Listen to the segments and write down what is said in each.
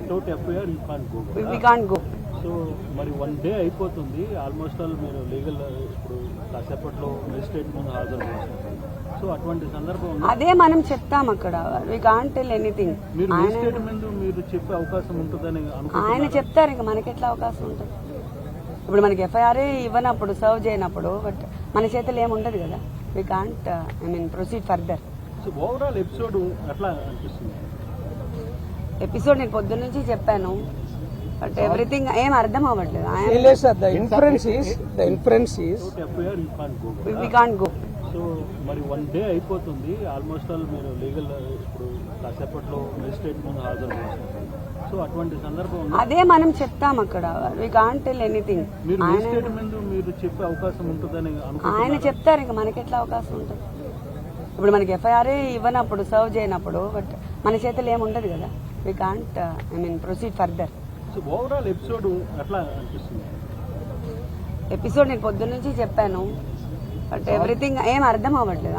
Without FIR you can't go. We can't go. So మరి 1 day అయిపోతుంది almost all మీరు legal ఇప్పుడు కాసేపట్లో మెజిస్ట్రేట్ ముందు హాజరు చేశారు. సో అటువంటి సందర్భం అదే మనం చెప్తాం అక్కడ. We can't tell anything. మీరు మెజిస్ట్రేట్ ముందు మీరు చెప్పే అవకాశం ఉంటుందని ఆయన చెప్తారు, ఇంకా మనకి ఎట్లా అవకాశం ఉంటుంది. ఇప్పుడు మనకి ఎఫ్ఐఆర్ ఇవ్వనప్పుడు, సర్వ్ చేయనప్పుడు, బట్ మన చేతులు ఏముండదు కదా. We can't proceed further. So overall episode ఎట్లా అనిపిస్తుంది? ఎపిసోడ్ నేను పొద్దున్న నుంచి చెప్పాను, బట్ ఎవ్రీథింగ్ ఏం అర్థం అవ్వట్లేదు. The inference is without FIR you can't go. We can't go. So మరి 1 day అయిపోతుంది ఆల్మోస్ట్ ఆల్ మీరు లీగల్ ఇప్పుడు కాసేపట్లో మెజిస్ట్రేట్ ముందు హాజరు చేశారు. సో అటువంటి సందర్భం అదే మనం చెప్తాం అక్కడ. We can't tell anything. మీరు మెజిస్ట్రేట్ ముందు మీరు చెప్పే అవకాశం ఉంటుందని ఆయన చెప్తారు, ఇంకా మనకి ఎట్లా అవకాశం ఉంటుంది. ఇప్పుడు మనకి ఎఫ్ఐఆర్ ఇవ్వనప్పుడు, సర్వ్ చేయనప్పుడు, బట్ మన చేతులు ఏముండదు కదా. We can't proceed further. So overall episode ఎట్లా అనిపిస్తుంది? ఎపిసోడ్ నేను పొద్దున్న నుంచి చెప్పాను, బట్ ఎవ్రీథింగ్ ఏం అర్థం అవ్వట్లేదు.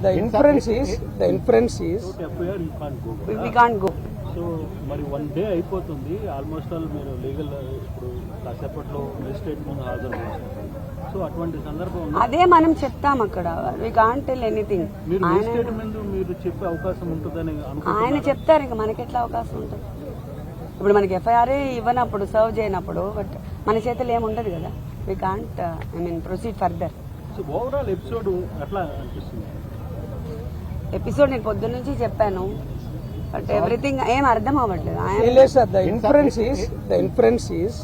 the inference is without FIR you can't go. We can't go. So మరి 1 day అయిపోతుంది ఆల్మోస్ట్ ఆల్ మీరు లీగల్ ఇప్పుడు కాసేపట్లో మెజిస్ట్రేట్ ముందు హాజరు చేశారు. సో అటువంటి సందర్భం అదే మనం చెప్తాం అక్కడ. We can't tell anything. మీరు మెజిస్ట్రేట్ ముందు మీరు చెప్పే అవకాశం ఉంటుందని ఆయన చెప్తారు, ఇంకా మనకి ఎట్లా అవకాశం ఉంటుంది. ఇప్పుడు మనకి ఎఫ్ఐఆర్ ఇవ్వనప్పుడు, సర్వ్ చేయనప్పుడు, బట్ మన చేతులు ఏముండదు కదా. We can't proceed further. So overall episode ఎట్లా అనిపిస్తుంది? ఎపిసోడ్ నేను పొద్దున్న నుంచి చెప్పాను, బట్ ఎవ్రీథింగ్ ఏం అర్థం అవ్వట్లేదు. the inference is